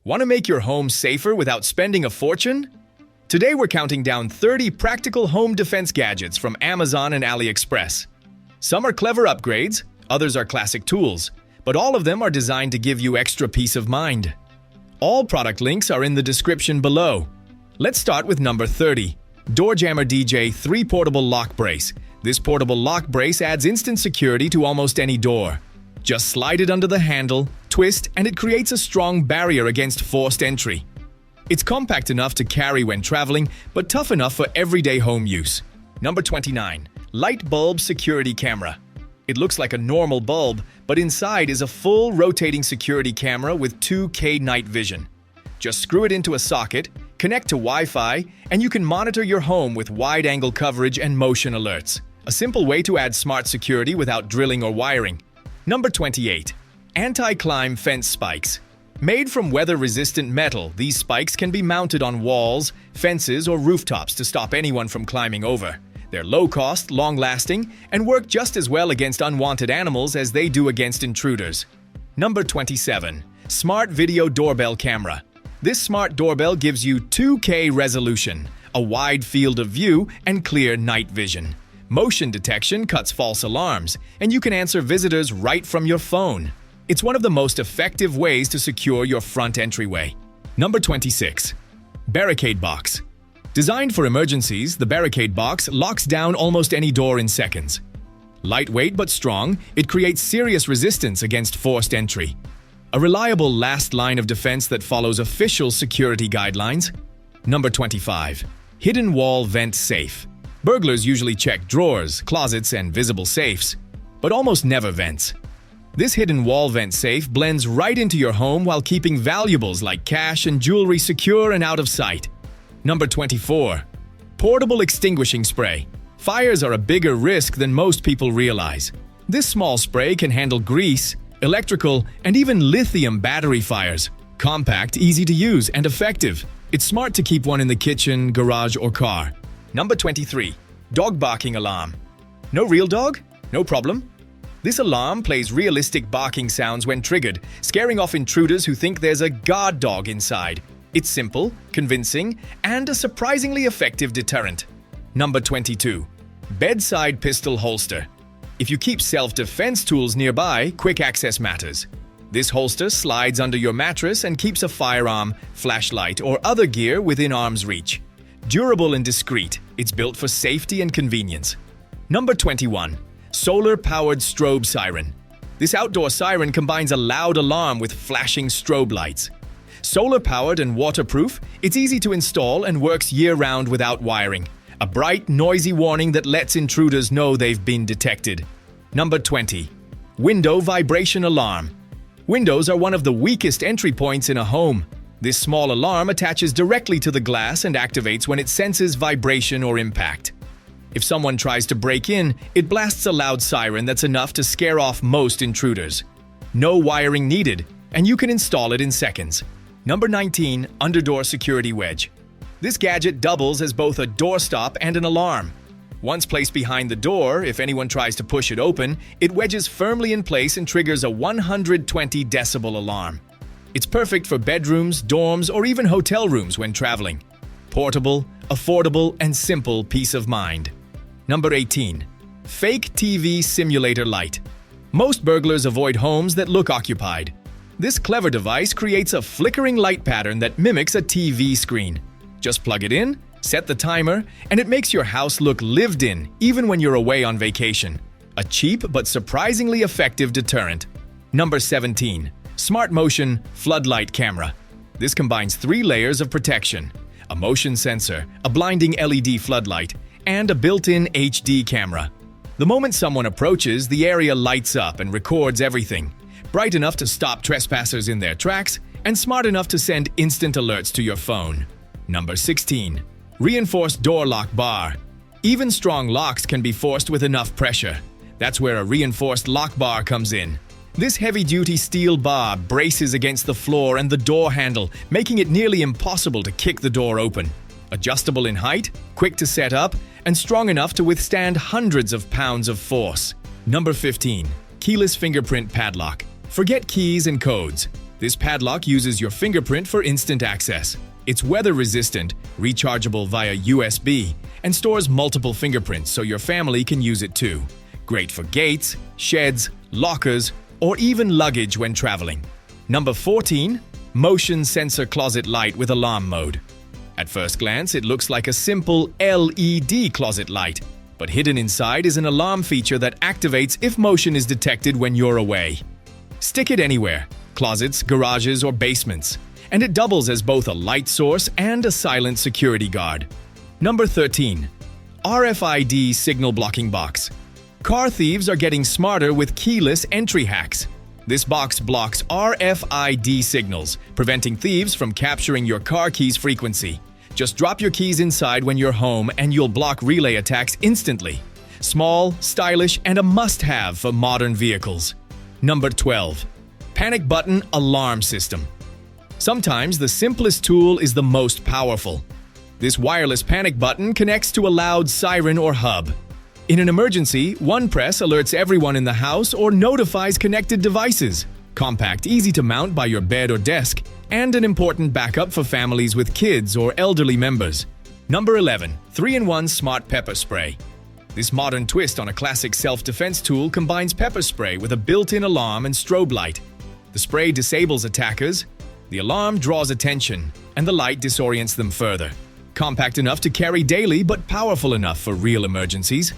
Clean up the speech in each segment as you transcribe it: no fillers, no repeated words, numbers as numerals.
Want to make your home safer without spending a fortune? Today we're counting down 30 practical home defense gadgets from Amazon and AliExpress. Some are clever upgrades, others are classic tools, but all of them are designed to give you extra peace of mind. All product links are in the description below. Let's start with number 30, Doorjammer DJ 3 Portable Lock Brace. This portable lock brace adds instant security to almost any door. Just slide it under the handle, twist, and it creates a strong barrier against forced entry. It's compact enough to carry when traveling, but tough enough for everyday home use. Number 29. Light Bulb Security Camera. It looks like a normal bulb, but inside is a full rotating security camera with 2K night vision. Just screw it into a socket, connect to Wi-Fi, and you can monitor your home with wide-angle coverage and motion alerts. A simple way to add smart security without drilling or wiring. Number 28. Anti-climb fence spikes. Made from weather-resistant metal, these spikes can be mounted on walls, fences, or rooftops to stop anyone from climbing over. They're low-cost, long-lasting, and work just as well against unwanted animals as they do against intruders. Number 27. Smart Video Doorbell Camera. This smart doorbell gives you 2K resolution, a wide field of view, and clear night vision. Motion detection cuts false alarms, and you can answer visitors right from your phone. It's one of the most effective ways to secure your front entryway. Number 26. Barricade Box. Designed for emergencies, the Barricade Box locks down almost any door in seconds. Lightweight but strong, it creates serious resistance against forced entry. A reliable last line of defense that follows official security guidelines. Number 25. Hidden Wall Vent Safe. Burglars usually check drawers, closets, and visible safes, but almost never vents. This hidden wall vent safe blends right into your home while keeping valuables like cash and jewelry secure and out of sight. Number 24. Portable Extinguishing Spray. Fires are a bigger risk than most people realize. This small spray can handle grease, electrical, and even lithium battery fires. Compact, easy to use, and effective. It's smart to keep one in the kitchen, garage, or car. Number 23. Dog Barking Alarm. No real dog? No problem. This alarm plays realistic barking sounds when triggered, scaring off intruders who think there's a guard dog inside. It's simple, convincing, and a surprisingly effective deterrent. Number 22. Bedside Pistol Holster. If you keep self-defense tools nearby, quick access matters. This holster slides under your mattress and keeps a firearm, flashlight, or other gear within arm's reach. Durable and discreet, it's built for safety and convenience. Number 21. Solar-powered strobe siren. This outdoor siren combines a loud alarm with flashing strobe lights. Solar-powered and waterproof, it's easy to install and works year-round without wiring. A bright, noisy warning that lets intruders know they've been detected. Number 20. Window Vibration Alarm. Windows are one of the weakest entry points in a home. This small alarm attaches directly to the glass and activates when it senses vibration or impact. If someone tries to break in, it blasts a loud siren that's enough to scare off most intruders. No wiring needed, and you can install it in seconds. Number 19. Underdoor Security Wedge. This gadget doubles as both a doorstop and an alarm. Once placed behind the door, if anyone tries to push it open, it wedges firmly in place and triggers a 120 decibel alarm. It's perfect for bedrooms, dorms, or even hotel rooms when traveling. Portable, affordable, and simple peace of mind. Number 18. Fake TV Simulator Light. Most burglars avoid homes that look occupied. This clever device creates a flickering light pattern that mimics a TV screen. Just plug it in, set the timer, and it makes your house look lived in, even when you're away on vacation. A cheap but surprisingly effective deterrent. Number 17. Smart Motion Floodlight Camera. This combines 3 layers of protection: a motion sensor, a blinding LED floodlight, and a built-in HD camera. The moment someone approaches, the area lights up and records everything. Bright enough to stop trespassers in their tracks, and smart enough to send instant alerts to your phone. Number 16. Reinforced Door Lock Bar. Even strong locks can be forced with enough pressure. That's where a reinforced lock bar comes in. This heavy-duty steel bar braces against the floor and the door handle, making it nearly impossible to kick the door open. Adjustable in height, quick to set up, and strong enough to withstand hundreds of pounds of force. Number 15. Keyless Fingerprint Padlock. Forget keys and codes. This padlock uses your fingerprint for instant access. It's weather-resistant, rechargeable via USB, and stores multiple fingerprints so your family can use it too. Great for gates, sheds, lockers, or even luggage when traveling. Number 14. Motion Sensor Closet Light with Alarm Mode. At first glance, it looks like a simple LED closet light, but hidden inside is an alarm feature that activates if motion is detected when you're away. Stick it anywhere, closets, garages, or basements, and it doubles as both a light source and a silent security guard. Number 13. RFID Signal Blocking Box. Car thieves are getting smarter with keyless entry hacks. This box blocks RFID signals, preventing thieves from capturing your car key's frequency. Just drop your keys inside when you're home and you'll block relay attacks instantly. Small, stylish, and a must-have for modern vehicles. Number 12. Panic Button Alarm System. Sometimes the simplest tool is the most powerful. This wireless panic button connects to a loud siren or hub. In an emergency, one press alerts everyone in the house or notifies connected devices. Compact, easy to mount by your bed or desk, and an important backup for families with kids or elderly members. Number 11. 3-in-1 Smart Pepper Spray. This modern twist on a classic self-defense tool combines pepper spray with a built-in alarm and strobe light. The spray disables attackers, the alarm draws attention, and the light disorients them further. Compact enough to carry daily, but powerful enough for real emergencies.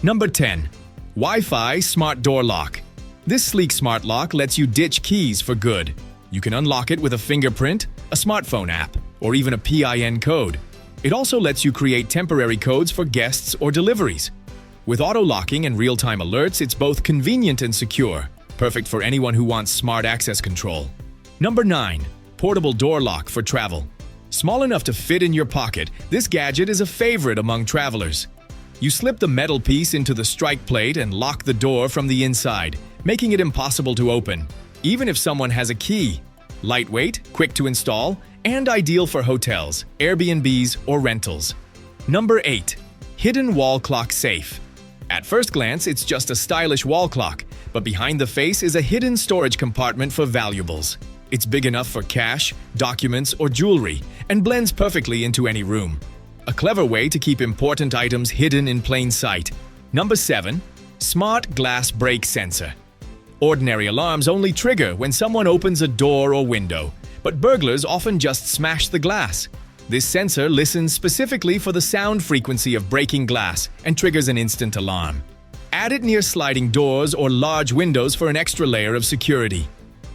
Number 10. Wi-Fi Smart Door Lock. This sleek smart lock lets you ditch keys for good. You can unlock it with a fingerprint, a smartphone app, or even a PIN code. It also lets you create temporary codes for guests or deliveries. With auto-locking and real-time alerts, it's both convenient and secure, perfect for anyone who wants smart access control. Number 9. Portable Door Lock for travel. Small enough to fit in your pocket, this gadget is a favorite among travelers. You slip the metal piece into the strike plate and lock the door from the inside, making it impossible to open, even if someone has a key. Lightweight, quick to install, and ideal for hotels, Airbnbs, or rentals. Number 8. Hidden Wall Clock Safe. At first glance, it's just a stylish wall clock, but behind the face is a hidden storage compartment for valuables. It's big enough for cash, documents, or jewelry, and blends perfectly into any room. A clever way to keep important items hidden in plain sight. Number 7. Smart Glass Break Sensor. Ordinary alarms only trigger when someone opens a door or window, but burglars often just smash the glass. This sensor listens specifically for the sound frequency of breaking glass and triggers an instant alarm. Add it near sliding doors or large windows for an extra layer of security.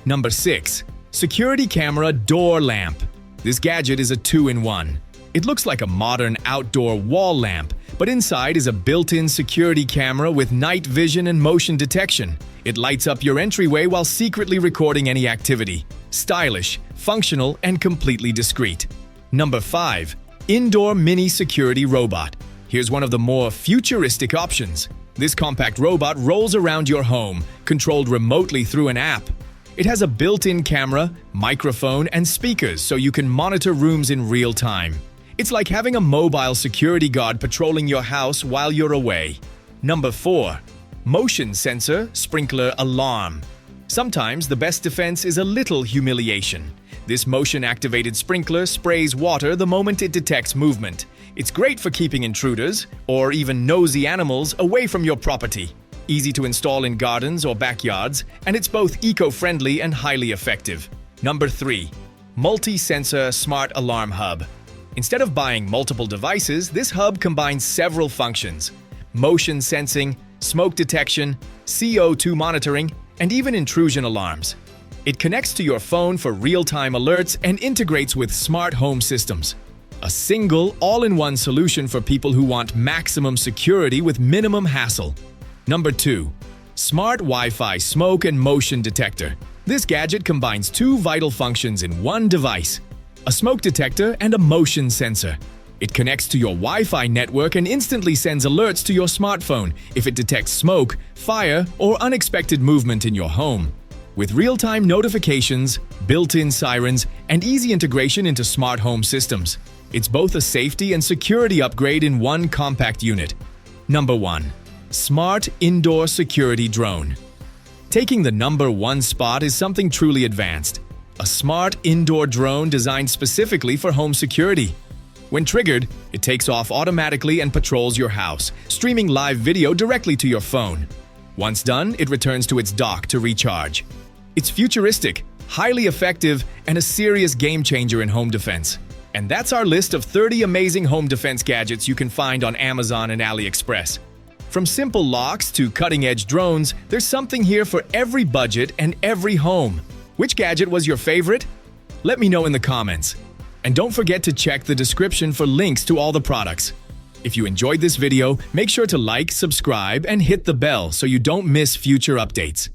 Number 6. Security Camera Door Lamp. This gadget is a 2-in-1. It looks like a modern outdoor wall lamp, but inside is a built-in security camera with night vision and motion detection. It lights up your entryway while secretly recording any activity. Stylish, functional, and completely discreet. Number 5. Indoor Mini Security Robot. Here's one of the more futuristic options. This compact robot rolls around your home, controlled remotely through an app. It has a built-in camera, microphone, and speakers so you can monitor rooms in real time. It's like having a mobile security guard patrolling your house while you're away. Number 4. Motion Sensor Sprinkler Alarm. Sometimes the best defense is a little humiliation. This motion-activated sprinkler sprays water the moment it detects movement. It's great for keeping intruders, or even nosy animals, away from your property. Easy to install in gardens or backyards, and it's both eco-friendly and highly effective. Number 3. Multi-Sensor Smart Alarm Hub. Instead of buying multiple devices, this hub combines several functions: motion sensing, smoke detection, CO2 monitoring, and even intrusion alarms. It connects to your phone for real-time alerts and integrates with smart home systems. A single, all-in-one solution for people who want maximum security with minimum hassle. Number 2. Smart Wi-Fi Smoke and Motion Detector. This gadget combines two vital functions in one device: a smoke detector and a motion sensor. It connects to your Wi-Fi network and instantly sends alerts to your smartphone if it detects smoke, fire, or unexpected movement in your home. With real-time notifications, built-in sirens, and easy integration into smart home systems, it's both a safety and security upgrade in one compact unit. Number 1. Smart Indoor Security Drone. Taking the number 1 spot is something truly advanced. a smart indoor drone designed specifically for home security. When triggered, it takes off automatically and patrols your house, streaming live video directly to your phone. Once done, it returns to its dock to recharge. It's futuristic, highly effective, and a serious game changer in home defense. And that's our list of 30 amazing home defense gadgets you can find on Amazon and AliExpress. From simple locks to cutting-edge drones, there's something here for every budget and every home. Which gadget was your favorite? Let me know in the comments. And don't forget to check the description for links to all the products. If you enjoyed this video, make sure to like, subscribe, and hit the bell so you don't miss future updates.